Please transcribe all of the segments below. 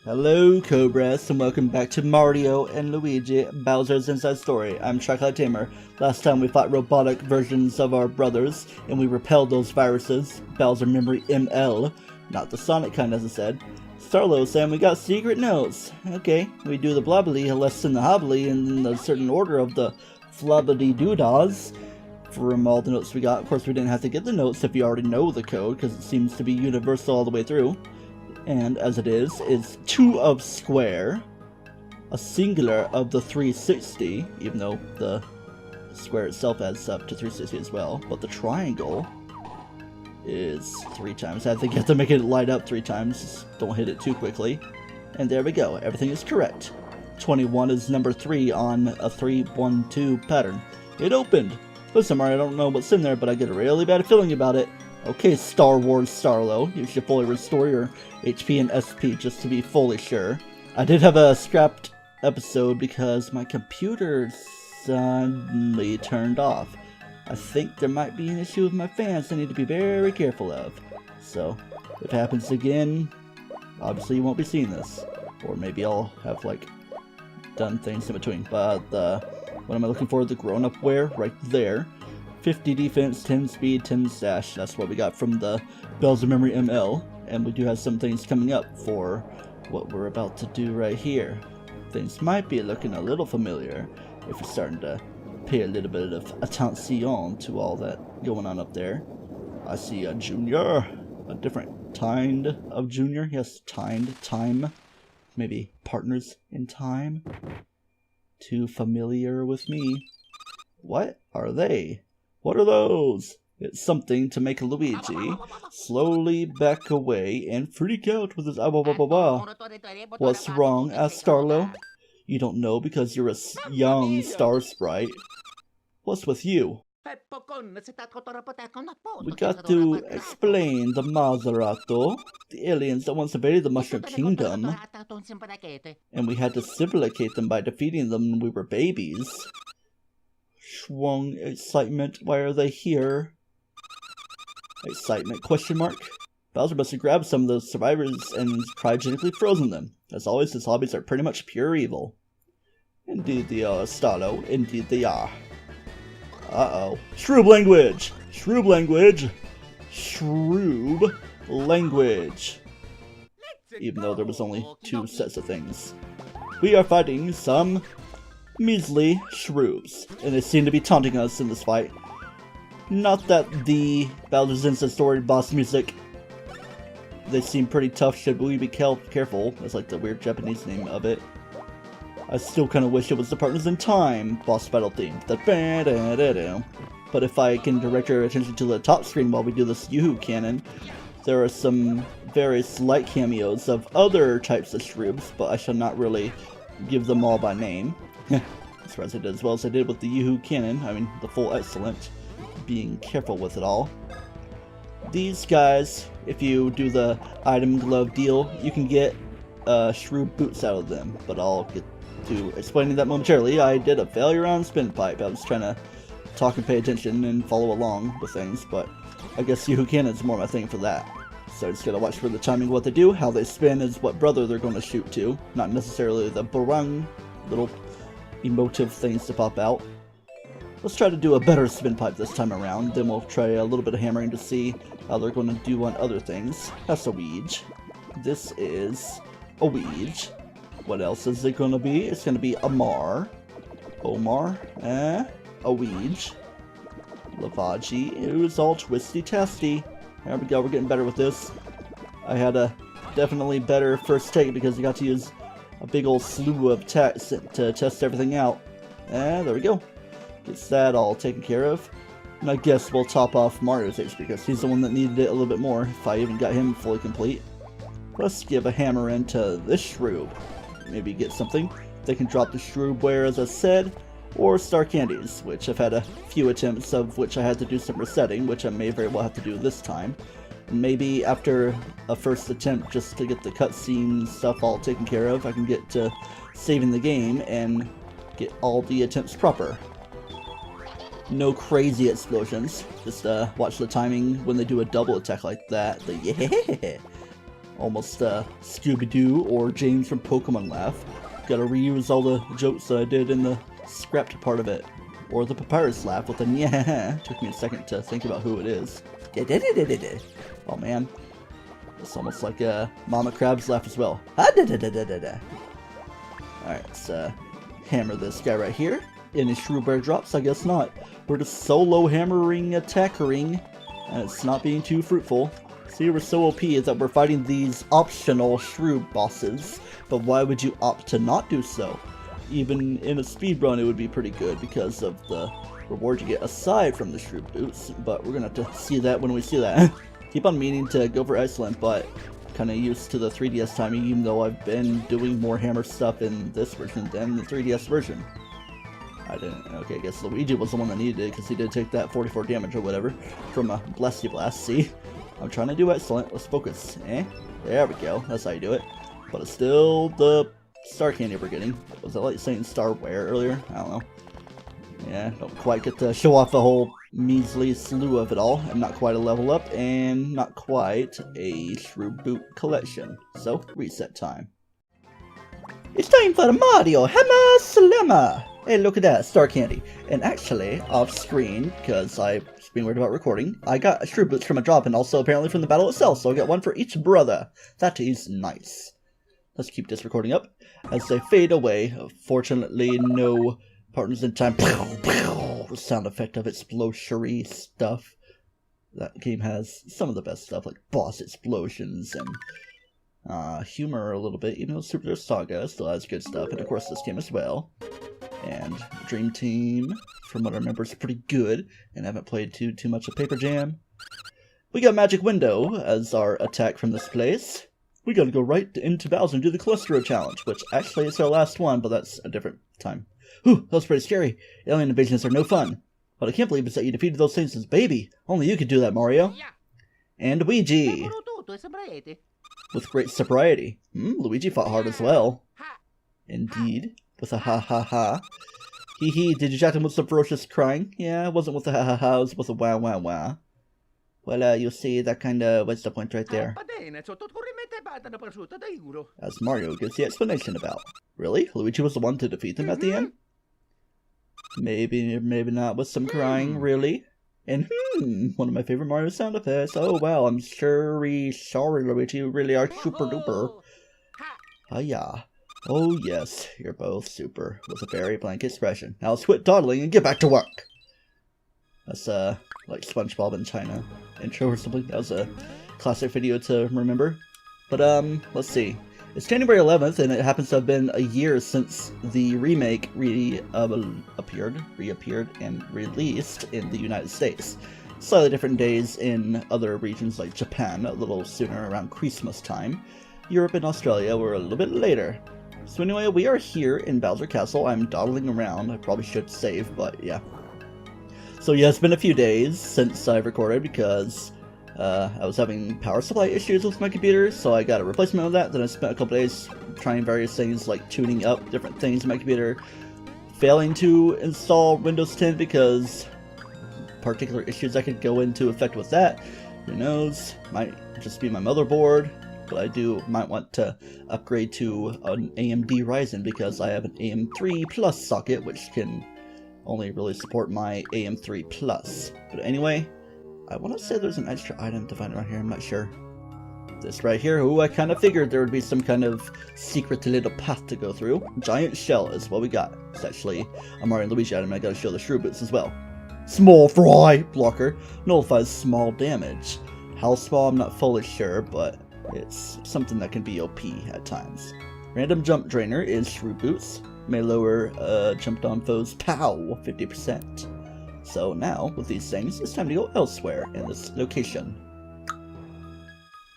Hello Cobras and welcome back to Mario and Luigi Bowser's Inside Story. I'm TryclydeTamer. Last time we fought robotic versions of our brothers and we repelled those viruses. Bowser Memory ML, not the Sonic kind as I said. Starlo saying we got secret notes. Okay, we do the blobbly, less than the hobbly, in the certain order of the flobbity doodads. From all the notes we got, of course we didn't have to get the notes if you already know the code because it seems to be universal all the way through. And as it is 2 of square, a singular of the 360, even though the square itself adds up to 360 as well, but the triangle is 3 times. I think you have to make it light up 3 times, just don't hit it too quickly. And there we go, everything is correct. 21 is number 3 on a 3-1-2 pattern. It opened! Listen Mario, I don't know what's in there, but I get a really bad feeling about it. Okay, Star Wars Starlo, you should fully restore your HP and SP just to be fully sure. I did have a scrapped episode because my computer suddenly turned off. I think there might be an issue with my fans I need to be very careful of. So, if it happens again, obviously you won't be seeing this. Or maybe I'll have, like, done things in between. But, what am I looking for? The grown-up wear right there. 50 defense, 10 speed, 10 dash. That's what we got from the Bowser Memory ML. And we do have some things coming up for what we're about to do right here. Things might be looking a little familiar if you're starting to pay a little bit of attention to all that going on up there. I see a junior, a different kind of junior. Yes, time. Maybe partners in time. Too familiar with me. What are they? What are those? It's something to make Luigi slowly back away and freak out with his What's wrong? Asked Starlo. You don't know because you're a young star sprite. What's with you? We got to explain the Mazerato, the aliens that once invaded the Mushroom Kingdom, and we had to civilizate them by defeating them when we were babies. Schwung excitement, why are they here? Excitement, question mark? Bowser must have grabbed some of those survivors and cryogenically frozen them. As always, his hobbies are pretty much pure evil. Indeed they are, Starlo. Indeed they are. Uh-oh. Shroob language! Shroob language! Shroob language. Even though there was only 2 sets of things. We are fighting some measly shroobs, and they seem to be taunting us in this fight. Not that the Bowser's Inside Story boss music, they seem pretty tough, should we be careful? That's like the weird Japanese name of it. I still kind of wish it was the Partners in Time boss battle theme. But if I can direct your attention to the top screen while we do this Yoo-hoo cannon, there are some very slight cameos of other types of shroobs, but I shall not really give them all by name. As far as I did as well as I did with the Yoo-hoo cannon, I mean the full excellent, being careful with it all. These guys, if you do the item glove deal, you can get shroob boots out of them, but I'll get to explaining that momentarily. I did a failure on spin pipe. I was trying to talk and pay attention and follow along with things, but I guess Yoo-hoo cannon's more my thing for that. So I just gotta watch for the timing of what they do. How they spin is what brother they're going to shoot to, not necessarily the barang little emotive things to pop out. Let's try to do a better spin pipe this time around, then we'll try a little bit of hammering to see how they're going to do on other things. That's a Ouija. This is a Ouija. What else is it going to be? It's going to be Amar. Omar. A Ouija. Lavaji. It was all twisty-testy. There we go, we're getting better with this. I had a definitely better first take because I got to use a big old slew of text to test everything out. There we go. Gets that all taken care of. And I guess we'll top off Mario's HP because he's the one that needed it a little bit more if I even got him fully complete. Let's give a hammer into this shroob. Maybe get something. They can drop the shroobware as I said, or star candies, which I've had a few attempts of which I had to do some resetting, which I may very well have to do this time. Maybe after a first attempt just to get the cutscene stuff all taken care of, I can get to saving the game and get all the attempts proper. No crazy explosions, just watch the timing when they do a double attack like that. Yeah! Almost Scooby-Doo or James from Pokemon laugh. Gotta reuse all the jokes that I did in the scrapped part of it. Or the papyrus laugh with a yeah. Took me a second to think about who it is. Oh man. It's almost like a Mama Crab's laugh as well. Alright, let's hammer this guy right here. Any shrew bear drops? I guess not. We're just solo hammering, attackering, and it's not being too fruitful. See, we're so OP is that we're fighting these optional shrew bosses, but why would you opt to not do so? Even in a speedrun it would be pretty good because of the reward you get aside from the shrew boots, but we're gonna have to see that when we see that. Keep on meaning to go for Iceland, but kinda used to the 3DS timing, even though I've been doing more hammer stuff in this version than the 3DS version. I guess Luigi was the one that needed it, because he did take that 44 damage or whatever from a Blessy Blast. See? I'm trying to do excellent. Let's focus. There we go. That's how you do it. But it's still the star candy we're getting. Was it like saying starware earlier? I don't know. Yeah, don't quite get to show off the whole measly slew of it all. I'm not quite a level up, and not quite a shrew boot collection. So, reset time. It's time for Mario Hammer Slammer! Hey, look at that, star candy. And actually, off screen, because I've been worried about recording, I got shrew boots from a drop, and also apparently from the battle itself, so I got one for each brother. That is nice. Let's keep this recording up as they fade away. Fortunately, no partners in time. The sound effect of explosionary stuff. That game has some of the best stuff, like boss explosions and humor a little bit, even though Super Saga still has good stuff, and of course this game as well. And Dream Team, from what I remember, is pretty good, and I haven't played too much of Paper Jam. We got Magic Window as our attack from this place. We gotta go right into Bowser and do the Cholesterol Challenge, which actually is our last one, but that's a different time. Whew, that was pretty scary. Alien invasions are no fun. What I can't believe is that you defeated those things as baby. Only you could do that, Mario. And Luigi. With great sobriety. Luigi fought hard as well. Indeed. With a ha-ha-ha. Hee-hee, did you chat him with some ferocious crying? Yeah, it wasn't with a ha-ha-ha, it was with a wah-wah-wah. Well, you see, that kinda was the point right there. As Mario gives the explanation about. Really? Luigi was the one to defeat them at the end? Maybe, maybe not with some crying, really? And one of my favorite Mario sound effects. Oh wow, I'm sorry, Luigi, you really are super duper. Hiya. Oh yes, you're both super, with a very blank expression. Now let's quit dawdling and get back to work! That's like SpongeBob in China intro or something. That was a classic video to remember. But let's see. It's January 11th, and it happens to have been a year since the remake reappeared and released in the United States. Slightly different days in other regions like Japan, a little sooner around Christmas time. Europe and Australia were a little bit later. So anyway, we are here in Bowser Castle. I'm dawdling around. I probably should save, but yeah. So yeah, it's been a few days since I've recorded because I was having power supply issues with my computer, so I got a replacement of that. Then I spent a couple days trying various things like tuning up different things in my computer, failing to install Windows 10 because particular issues that could go into effect with that. Who knows? Might just be my motherboard. But I might want to upgrade to an AMD Ryzen because I have an AM3 Plus socket, which can only really support my AM3 Plus. But anyway, I want to say there's an extra item to find around here, I'm not sure. This right here, ooh, I kind of figured there would be some kind of secret little path to go through. Giant shell is what we got. It's actually a Mario and Luigi item, and I gotta show the shrew boots as well. Small fry blocker nullifies small damage. How small, I'm not fully sure, but it's something that can be OP at times. Random jump drainer is shrew boots. May lower jumped on foes POW 50%. So now, with these things, it's time to go elsewhere in this location.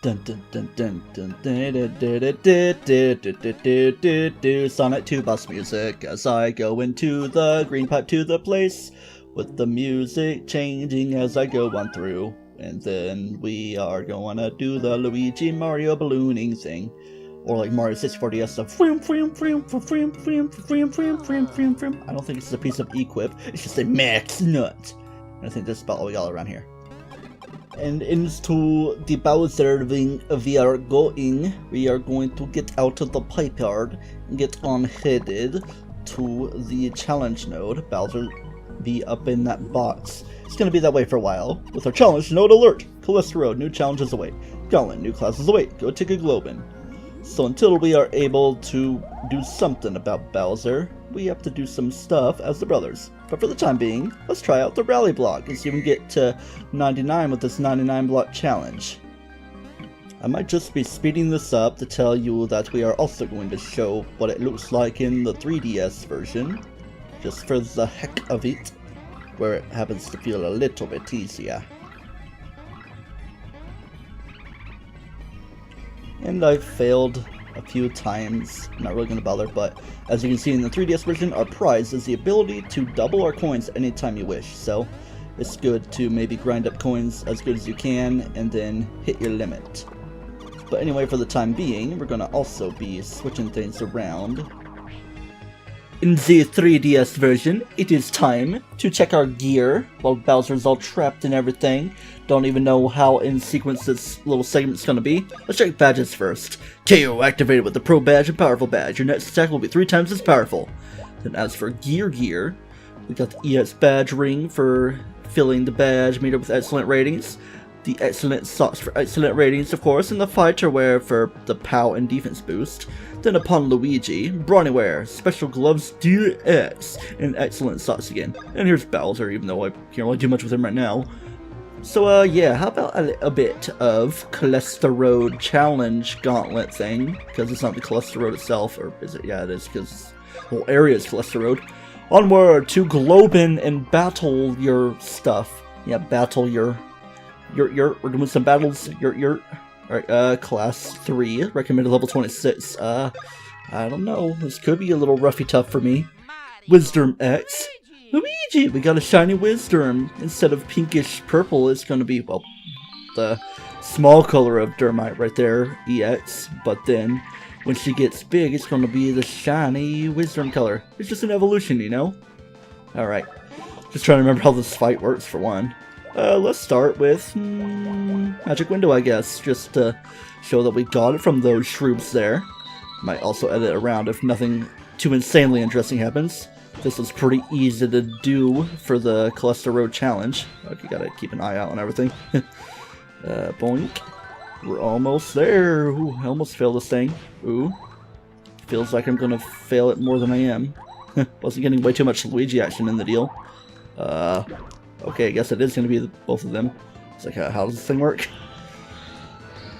Dun dun dun dun dun dun. Sonic 2 bus music as I go into the green pipe to the place, with the music changing as I go on through. And then we are going to do the Luigi Mario ballooning thing. Or like Mario 64DS stuff. I don't think it's a piece of equip, it's just a max nut. And I think that's about all we got around here. And into the Bowser ring we are going. We are going to get out of the pipe yard and get on headed to the challenge node. Bowser be up in that box. It's going to be that way for a while. With our challenge node alert. Callista Road, new challenges await. Gauntlet, new classes await. Go take a Globin. So until we are able to do something about Bowser, we have to do some stuff as the brothers. But for the time being, let's try out the rally block and see if we can get to 99 with this 99 block challenge. I might just be speeding this up to tell you that we are also going to show what it looks like in the 3DS version, just for the heck of it, where it happens to feel a little bit easier. And I've failed a few times, not really going to bother, but as you can see in the 3DS version, our prize is the ability to double our coins anytime you wish, so it's good to maybe grind up coins as good as you can and then hit your limit. But anyway, for the time being, we're going to also be switching things around. In the 3DS version, it is time to check our gear while Bowser's all trapped and everything. Don't even know how in sequence this little segment's gonna be. Let's check badges first. KO activated with the Pro Badge and Powerful Badge. Your next attack will be 3 times as powerful. Then as for gear, we got the EX Badge Ring for filling the badge meter with excellent ratings. The excellent socks for excellent ratings, of course, and the fighter wear for the POW and defense boost. Then upon Luigi, Brawny wear, special gloves DX, and excellent socks again. And here's Bowser, even though I can't really do much with him right now. So yeah, how about a bit of Callista Road challenge gauntlet thing? Because it's not the Callista Road itself, or is it? Yeah, it is, because the whole area is Callista Road. Onward to Globin and battle your stuff. Yeah, battle your we're doing some battles. Alright, class 3, recommended level 26. I don't know, this could be a little roughy tough for me. Wisdom X. Luigi, we got a shiny Wisdom. Instead of pinkish purple, it's gonna be, well, the small color of Dermite right there, EX. But then, when she gets big, it's gonna be the shiny Wisdom color. It's just an evolution, you know? Alright, just trying to remember how this fight works for one. Let's start with Magic Window, I guess, just to show that we got it from those shrooms there. Might also edit around if nothing too insanely interesting happens. This was pretty easy to do for the Callista Road challenge. Okay, gotta keep an eye out on everything. Boink. We're almost there. Ooh, I almost failed this thing. Ooh. Feels like I'm gonna fail it more than I am. Wasn't getting way too much Luigi action in the deal. Okay, I guess it is going to be both of them. It's like, how does this thing work?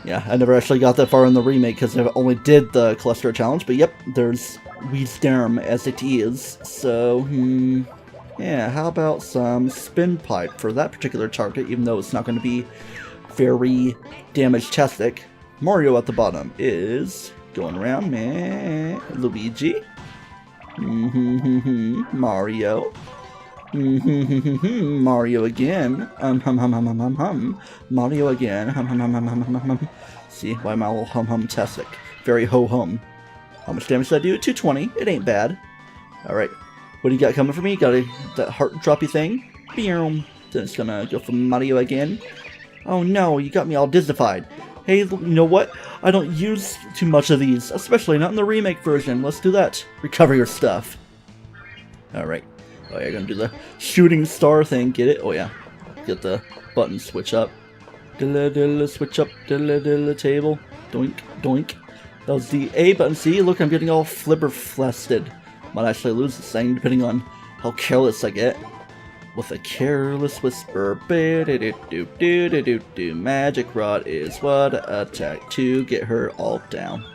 Yeah, I never actually got that far in the remake because I only did the Callista challenge, but yep, there's Wisdom as it is. So, yeah, how about some Spin Pipe for that particular target, even though it's not going to be very damage-tastic. Mario at the bottom is going around, man. Luigi. Mario. Mario again. Mario again. See, why am I all hum-hum-tastic? Very ho-hum. How much damage did I do? 220. It ain't bad. Alright. What do you got coming for me? Got that heart droppy thing? Boom. Then it's gonna go for Mario again. Oh no, you got me all Disneyfied. Hey, you know what? I don't use too much of these, especially not in the remake version. Let's do that. Recover your stuff. Alright. Oh yeah, gonna do the shooting star thing, get it? Oh yeah. Get the button switch up. Switch up, table. Doink, doink. That was the A button. See, look, I'm getting all flibber-flasted. Might actually lose this thing, depending on how careless I get. With a careless whisper. Magic Rod is what attack to get her all down.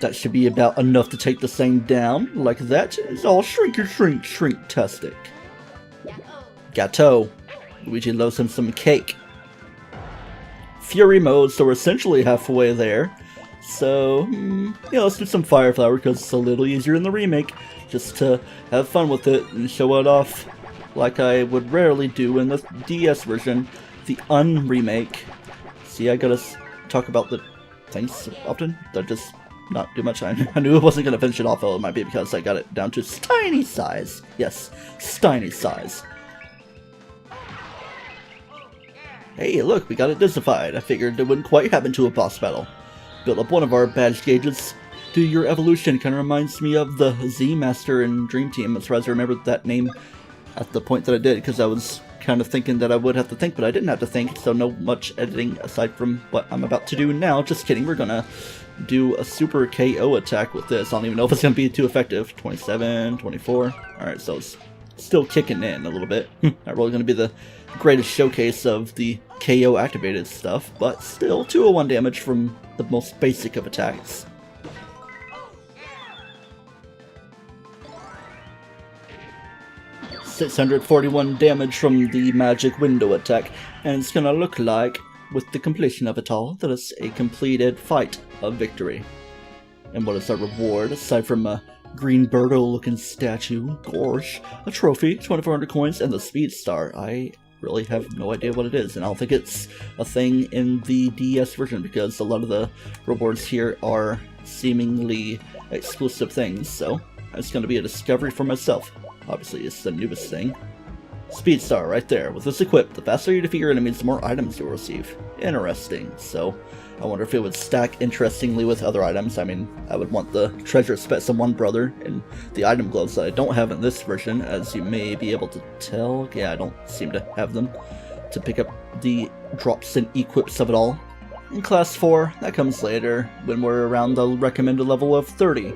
That should be about enough to take this thing down. Like that. It's all shrink-tastic. Gateau. Luigi loves him some cake. Fury mode, so we're essentially halfway there. So, yeah, let's do some Fire Flower because it's a little easier in the remake. Just to have fun with it and show it off like I would rarely do in the DS version. The unremake. See, I gotta talk about the things often. That just not do much. I knew I wasn't gonna finish it off, though. It might be because I got it down to tiny size. Yes, tiny size. Hey, look, we got it dissified. I figured it wouldn't quite happen to a boss battle. Built up one of our badge gauges. Do your evolution kind of reminds me of the Z-Master in Dream Team. As far as I remembered that name at the point that I did, because I was kind of thinking that I would have to think, but I didn't have to think, so no much editing aside from what I'm about to do now. Just kidding, we're gonna do a super KO attack with this. I don't even know if it's gonna be too effective. 27, 24. Alright, so it's still kicking in a little bit. Not really gonna be the greatest showcase of the KO activated stuff, but still 201 damage from the most basic of attacks. $641 damage from the magic window attack, and it's gonna look like, with the completion of it all, that it's a completed fight of victory. And what is our reward, aside from a green Birdo looking statue, gosh, a trophy, 2400 coins, and the speed star? I really have no idea what it is, and I don't think it's a thing in the DS version, because a lot of the rewards here are seemingly exclusive things, so it's gonna be a discovery for myself. Obviously, it's the newest thing. Speed Star right there. With this equipped, the faster you defeat your enemies, the more items you'll receive. Interesting. So, I wonder if it would stack interestingly with other items. I mean, I would want the Treasure Spets of One Brother and the item gloves that I don't have in this version, as you may be able to tell. Yeah, I don't seem to have them to pick up the drops and equips of it all. In Class 4, that comes later, when we're around the recommended level of 30.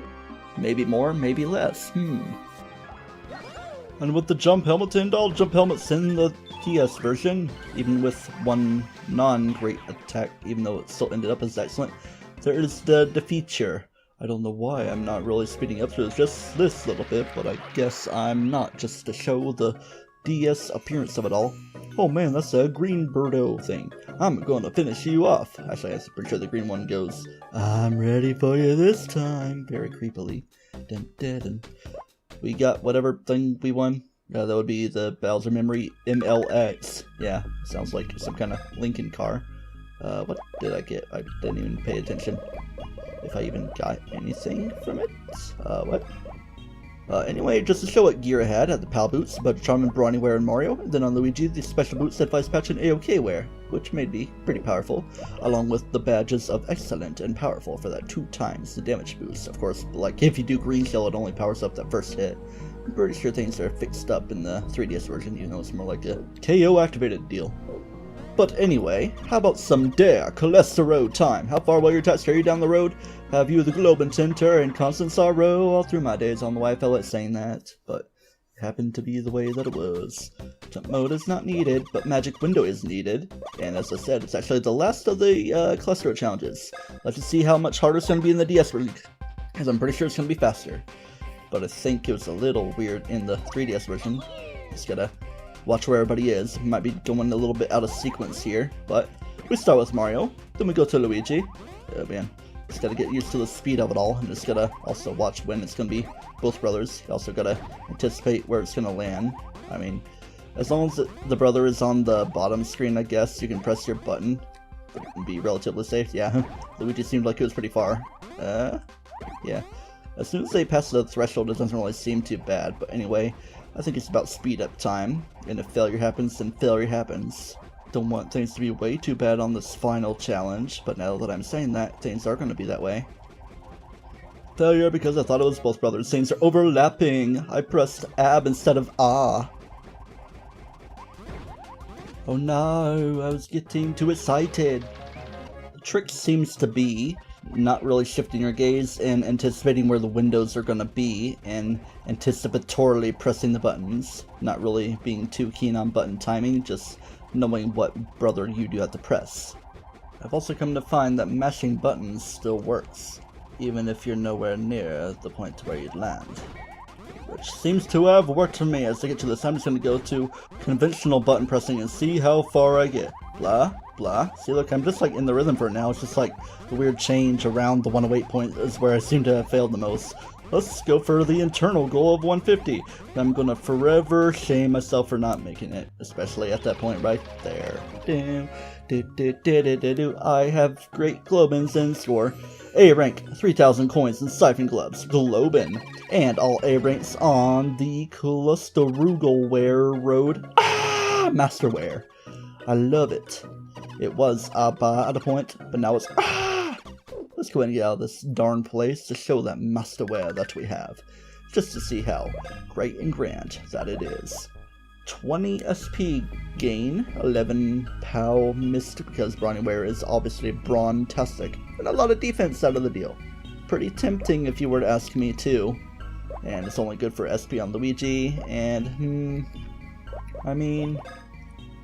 Maybe more, maybe less. And with the jump helmet and all jump helmets in the DS version, even with one non-great attack, even though it still ended up as excellent, there is the feature. I don't know why I'm not really speeding up through just this little bit, but I guess I'm not, just to show the DS appearance of it all. Oh man, that's a green Birdo thing. I'm gonna finish you off. Actually, I'm pretty sure the green one goes, I'm ready for you this time, very creepily. Dun, dun, dun. We got whatever thing we won. That would be the Bowser Memory MLX. Yeah, sounds like some kind of Lincoln car. What did I get? I didn't even pay attention if I even got anything from it. Anyway, just to show what gear I had the PAL boots, but Charm and Brawny wear in Mario, and then on Luigi, the special boots that Vice Patch and AOK wear, which made me pretty powerful, along with the badges of Excellent and Powerful for that 2 times the damage boost. Of course, like if you do Green Shell, it only powers up that first hit. I'm pretty sure things are fixed up in the 3DS version, you know, it's more like a KO activated deal. But anyway, how about some dare cholesterol time? How far will your attacks carry you down the road? Have you the globe and tinter and constant sorrow? All through my days on the way I felt like saying that, but it happened to be the way that it was. Jump mode is not needed, but magic window is needed. And as I said, it's actually the last of the cholesterol challenges. Let's just see how much harder it's going to be in the DS version, because I'm pretty sure it's going to be faster. But I think it was a little weird in the 3DS version. Just gotta watch where everybody is. Might be going a little bit out of sequence here, but we start with Mario, then we go to Luigi. Oh man, just gotta get used to the speed of it all, and just gotta also watch when it's gonna be both brothers. You also gotta anticipate where it's gonna land. I mean, as long as the brother is on the bottom screen, I guess, you can press your button and be relatively safe. Yeah, Luigi seemed like it was pretty far. Yeah. As soon as they pass the threshold, it doesn't really seem too bad, but anyway, I think it's about speed up time, and if failure happens, then failure happens. Don't want things to be way too bad on this final challenge, but now that I'm saying that, things are going to be that way. Failure because I thought it was both brothers. Things are overlapping. I pressed AB instead of A. Oh no, I was getting too excited. The trick seems to be not really shifting your gaze and anticipating where the windows are going to be and anticipatorily pressing the buttons. Not really being too keen on button timing, just knowing what brother you do have to press. I've also come to find that mashing buttons still works, even if you're nowhere near the point where you'd land. Which seems to have worked for me. As I get to this, I'm just going to go to conventional button pressing and see how far I get. Blah, blah. See, look, I'm just like in the rhythm for it now. It's just like the weird change around the 108 point is where I seem to have failed the most. Let's go for the internal goal of 150. I'm going to forever shame myself for not making it, especially at that point right there. I have great globins in score. A rank, 3,000 coins and siphon gloves, globin, and all A ranks on the Clusterrugelware Road. Masterware. I love it. It was ba at a point, but now it's ah! Let's go ahead and get out of this darn place to show that masterware that we have. Just to see how great and grand that it is. 20 SP gain, 11 POW missed because Brawnieware is obviously brawn-tastic, and a lot of defense out of the deal. Pretty tempting if you were to ask me too. And it's only good for SP on Luigi, and I mean,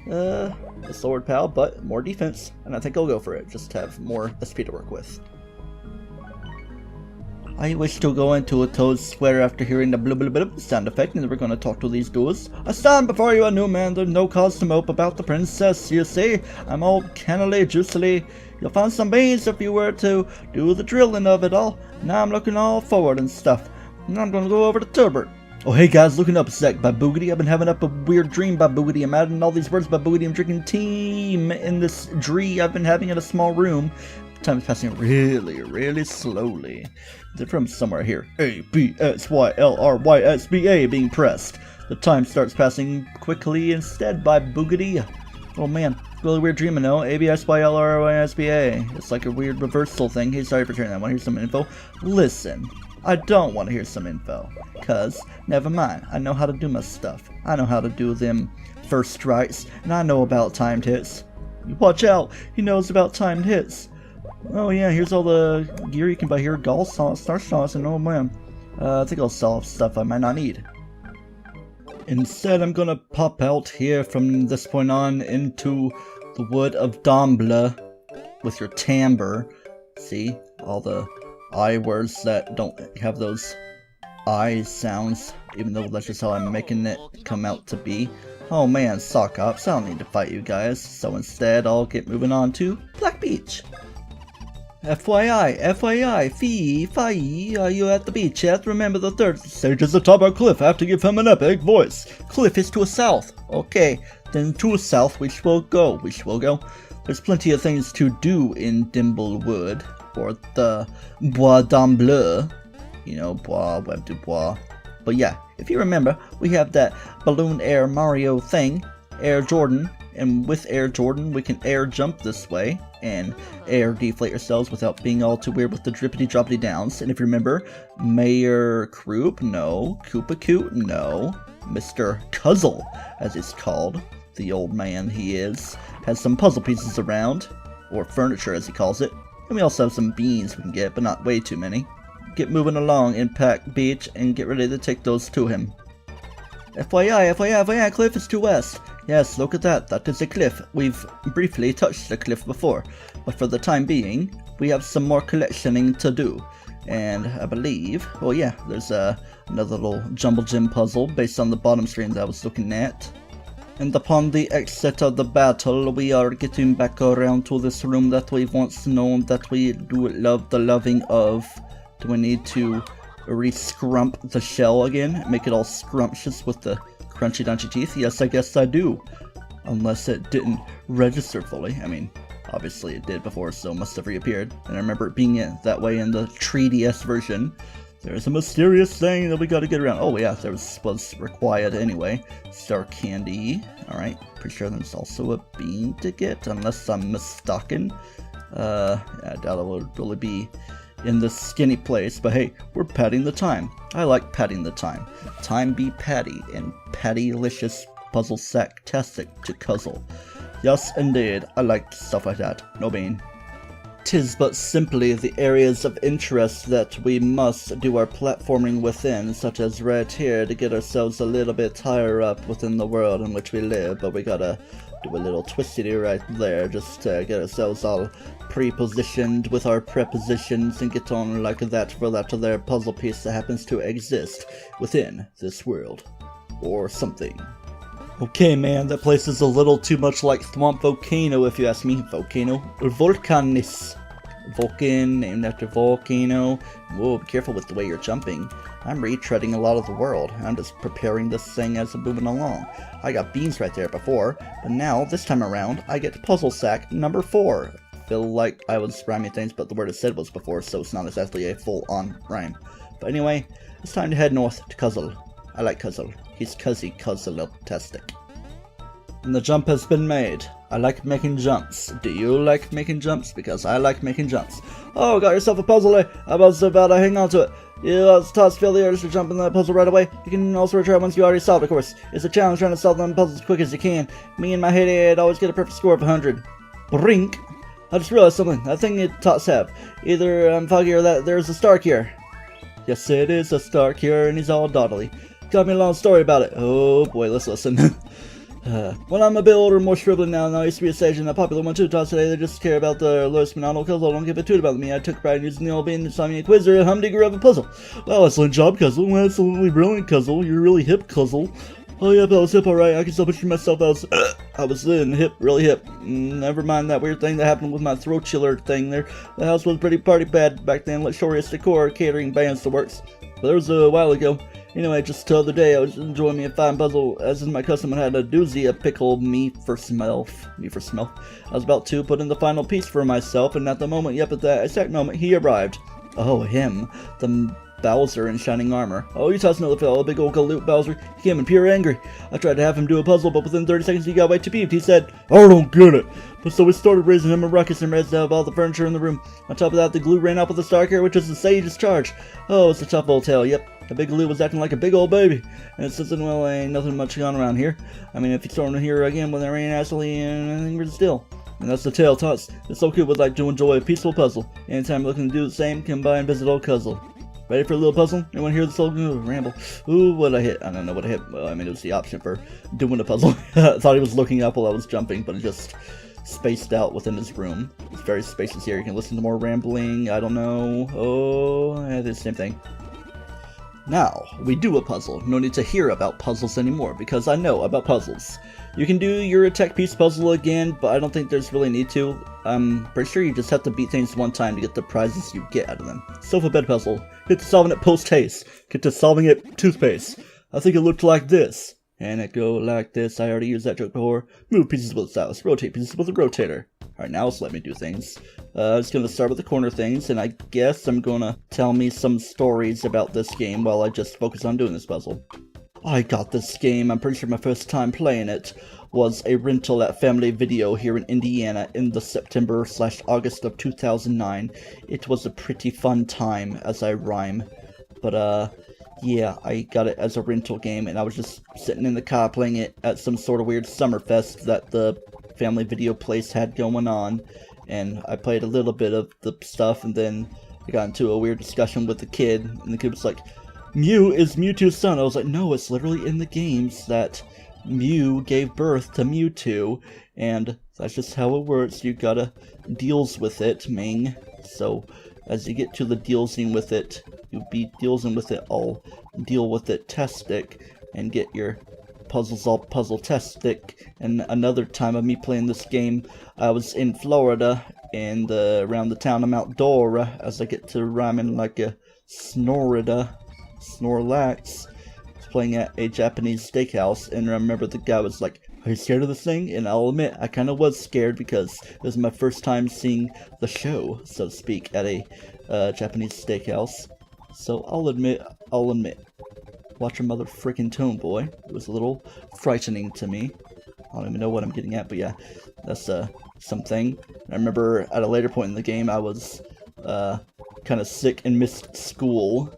a sword POW, but more defense, and I think I'll go for it, just to have more SP to work with. I wish to go into a Toad swear after hearing the blah blah blah sound effect, and we're gonna talk to these dudes. I stand before you a new man, there's no cause to mope about the princess, you see. I'm all cannily, juicily. You'll find some beans if you were to do the drilling of it all. Now I'm looking all forward and stuff. And I'm gonna go over to Turbert. Oh hey guys, looking up a sec, by Boogity. I've been having up a weird dream by Boogity. I'm adding all these words by Boogity. I'm drinking team in this dree I've been having in a small room. Time is passing really, really slowly. They're from somewhere here. A-B-S-Y-L-R-Y-S-B-A being pressed. The time starts passing quickly instead by Boogity. Oh man, really weird dream, I know. A-B-S-Y-L-R-Y-S-B-A. It's like a weird reversal thing. Hey, sorry for turning that. Want to hear some info? Listen, I don't want to hear some info. Cause, never mind, I know how to do my stuff. I know how to do them first strikes, and I know about timed hits. Watch out, he knows about timed hits. Oh yeah, here's all the gear you can buy here. Gall sauce, star sauce, and oh man. I think I'll sell off stuff I might not need. Instead, I'm gonna pop out here from this point on into the wood of Dombla with your timbre. See? All the I words that don't have those I sounds, even though that's just how I'm making it come out to be. Oh man, sock ops, I don't need to fight you guys, so instead I'll get moving on to Plack Beach. FYI, Fee, are you at the beach yet? Remember the third stage is atop our cliff. I have to give him an epic voice. Cliff is to the south. Okay, then to the south we shall go. There's plenty of things to do in Dimblewood, or the Bois d'Ambleu. You know, Bois, Web du Bois. But yeah, if you remember, we have that Balloon Air Mario thing, Air Jordan, and with Air Jordan we can air jump this way and air deflate ourselves without being all too weird with the drippity droppity downs. And if you remember, Mayor Croup, no. Koopa Coot, no. Mr. Cuzzle, as he's called, the old man he is, has some puzzle pieces around, or furniture as he calls it. And we also have some beans we can get, but not way too many. Get moving along in Plack Beach and get ready to take those to him. FYI, cliff is to west. Yes, look at that, that is a cliff. We've briefly touched the cliff before, but for the time being, we have some more collectioning to do. And I believe, oh yeah, there's another little Jumble Gym puzzle based on the bottom screen that I was looking at. And upon the exit of the battle, we are getting back around to this room that we've once known that we do love the loving of. Do we need to re-scrump the shell again? Make it all scrumptious with the crunchy dunchy teeth? Yes, I guess I do. Unless it didn't register fully. I mean, obviously it did before, so it must have reappeared. And I remember it being that way in the 3DS version. There's a mysterious thing that we gotta get around. Oh yeah, there was required anyway. Star candy. Alright, pretty sure there's also a bean to get, unless I'm mistaken. I doubt it would really be in this skinny place, but hey, we're padding the time. I like padding the time. Time be patty, and pattylicious puzzle sack-tastic to cuzzle. Yes, indeed, I like stuff like that. No bean. 'Tis but simply the areas of interest that we must do our platforming within, such as right here, to get ourselves a little bit higher up within the world in which we live, but we gotta do a little twisty right there, just to get ourselves all pre-positioned with our prepositions and get on like that for that there puzzle piece that happens to exist within this world. Or something. Okay man, that place is a little too much like Thwomp Volcano if you ask me. Volcano? Or Volcanis. Vulcan, named after volcano. Whoa, be careful with the way you're jumping. I'm retreading a lot of the world. I'm just preparing this thing as I'm moving along. I got beans right there before, but now, this time around, I get puzzle sack number 4. Feel like I was rhyming things, but the word it said was before, so it's not exactly a full-on rhyme. But anyway, it's time to head north to Cuzzle. I like Cuzzle. He's Cuzzle-tastic. And the jump has been made. I like making jumps. Do you like making jumps? Because I like making jumps. Oh, got yourself a puzzle there. I was about to hang on to it. You toss feel the urge to jump in that puzzle right away. You can also retry once you already solved, of course. It's a challenge trying to solve them puzzles as quick as you can. Me and my head always get a perfect score of 100. Brink. I just realized something. That thing you tots have. Either I'm foggy or that there's a Stark here. Yes, it is a Stark here, and he's all dawdly. Got me a long story about it. Oh boy, let's listen. When I'm a bit older, more shriveled now, and I used to be a sage and a popular one too. Tots today, they just care about the lowest monotonal puzzle. Don't give a toot about me. I took pride in using the old bean to solve me a quiz or a humdinger of a puzzle. Well, excellent job, Cuzzle. Absolutely brilliant, Cuzzle. You're really hip, Cuzzle. Oh yeah, but I was hip, alright. I can still picture myself as I was in hip, really hip. Never mind that weird thing that happened with my throat chiller thing there. The house was pretty party bad back then. Luxurious decor, catering, bands, the works. But that was a while ago. Anyway, just the other day I was enjoying me a fine puzzle, as is my custom, and had a doozy of pickle me for smell. I was about to put in the final piece for myself, and at the moment, yep, at that exact moment, he arrived. Oh, him. The Bowser in shining armor. Oh, you toss another fellow, a big old galoot Bowser. He came in pure anger. I tried to have him do a puzzle, but within 30 seconds he got way too peeved. He said, I don't get it. But so we started raising him a ruckus and raised to have all the furniture in the room. On top of that, the glue ran out with the Stark here, which is the sage's charge. Oh, it's a tough old tale, yep. The big glue was acting like a big old baby. And it says, well, ain't nothing much going around here. I mean, if you storm here again when there ain't actually anything still. And that's the tale, tots. It's so cool with like to enjoy a peaceful puzzle. Anytime you're looking to do the same, come by and visit old Cuzzle. Ready for a little puzzle? Anyone hear this old ramble? Ooh, what I hit? I don't know what I hit. Well, I mean, it was the option for doing a puzzle. I thought he was looking up while I was jumping, but it just spaced out within his room. It's very spacious here. You can listen to more rambling. I don't know. Oh, yeah, the same thing. Now, we do a puzzle. No need to hear about puzzles anymore, because I know about puzzles. You can do your attack piece puzzle again, but I don't think there's really need to. I'm pretty sure you just have to beat things one time to get the prizes you get out of them. Sofa bed puzzle. Get to solving it post-haste. Get to solving it toothpaste. I think it looked like this. And it go like this. I already used that joke before. Move pieces with a stylus. Rotate pieces with a rotator. Alright, now let's let me do things. I'm just going to start with the corner things, and I guess I'm going to tell me some stories about this game while I just focus on doing this puzzle. I got this game. I'm pretty sure my first time playing it was a rental at Family Video here in Indiana in the September/August of 2009. It was a pretty fun time, as I rhyme. But, yeah, I got it as a rental game, and I was just sitting in the car playing it at some sort of weird summer fest that the Family Video place had going on. And I played a little bit of the stuff, and then I got into a weird discussion with the kid, and the kid was like, Mew is Mewtwo's son. I was like, no, it's literally in the games that Mew gave birth to Mewtwo, and that's just how it works. You gotta deals with it, Ming. So, as you get to the dealsing with it, you be dealsing with it all, deal with it tastic, and get your puzzles all puzzle-tastic. And another time of me playing this game, I was in Florida, and around the town of Mount Dora, as I get to rhyming like a Snorida. Snorlax. I was playing at a Japanese steakhouse, and I remember the guy was like, are you scared of this thing? And I'll admit, I kind of was scared because it was my first time seeing the show, so to speak, at a Japanese steakhouse. So I'll admit. Watch your mother frickin' tone, boy. It was a little frightening to me. I don't even know what I'm getting at, but yeah, that's something. I remember at a later point in the game, I was kind of sick and missed school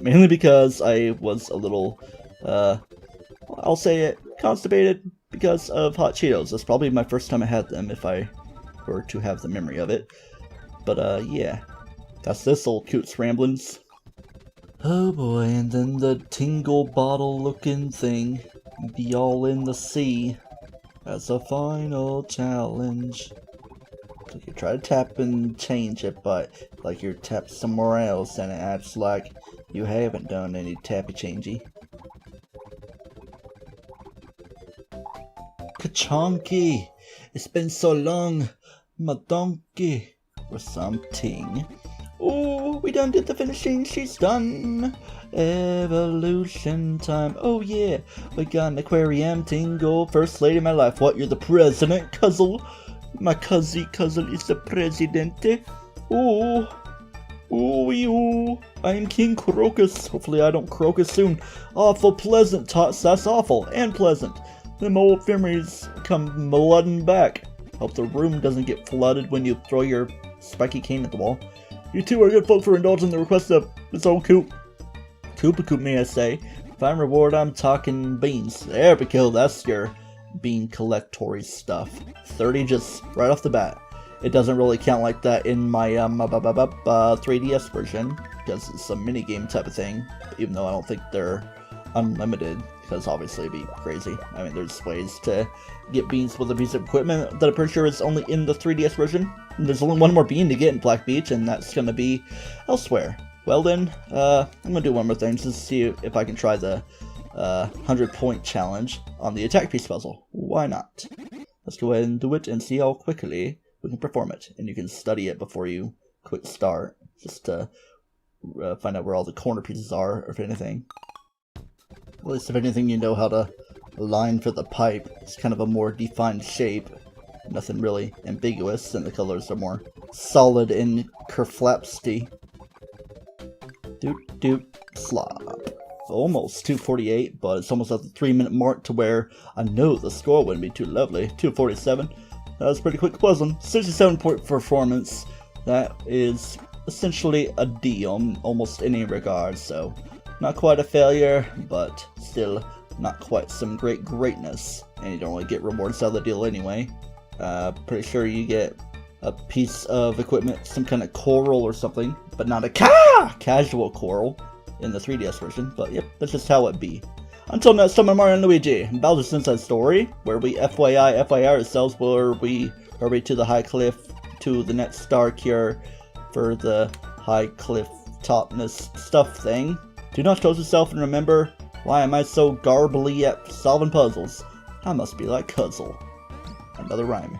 mainly because I was a little, I'll say it, constipated because of hot Cheetos. That's probably my first time I had them, if I were to have the memory of it. But yeah, that's this old coots ramblings. Oh boy, and then the tingle bottle looking thing be all in the sea as a final challenge. So you try to tap and change it, but like you're tapped somewhere else, and it acts like you haven't done any tappy changey. Kachonky! It's been so long, my donkey, or something. Oh, we done did the finishing, she's done. Evolution time, oh yeah. We got an aquarium tingle, first lady of my life. What, you're the president, Cuzzle? My Cuzzle is the presidente. Oh, ooh, I am King Crocus. Hopefully I don't crocus soon. Awful pleasant, tots, that's awful and pleasant. Them old memories come flooding back. Hope the room doesn't get flooded when you throw your spiky cane at the wall. You two are good folk for indulging the request of this old coop. Coop, may I say. Fine reward, I'm talking beans. There we go, that's your bean collectory stuff. 30 just right off the bat. It doesn't really count like that in my 3DS version, because it's a minigame type of thing, even though I don't think they're unlimited, because obviously it'd be crazy. I mean, there's ways to get beans with a piece of equipment that I'm pretty sure is only in the 3DS version. And there's only one more bean to get in Plack Beach, and that's going to be elsewhere. Well then, I'm going to do one more thing to see if I can try the 100-point challenge on the attack piece puzzle. Why not? Let's go ahead and do it and see how quickly we can perform it. And you can study it before you click start, just to find out where all the corner pieces are, or if anything. At least if anything, you know how to line for the pipe. It's kind of a more defined shape. Nothing really ambiguous, and the colors are more solid and kerflapsty. Doot, slop. Almost 248, but it's almost at the 3-minute mark to where I know the score wouldn't be too lovely. 247. That was pretty quick puzzle. 67-point performance. That is essentially a D on almost any regard, so not quite a failure, but still not quite some greatness. And you don't really get rewards out of the deal anyway. Pretty sure you get a piece of equipment, some kind of coral or something, but not a casual coral in the 3DS version. But yep, that's just how it be. Until next time, I'm Mario and Luigi, Bowser's Inside Story, where we FYI ourselves, where we hurry to the high cliff to the next star cure for the high cliff topness stuff thing. Do not close yourself, and remember, why am I so garbly at solving puzzles? I must be like Cuzzle. Another rhyme.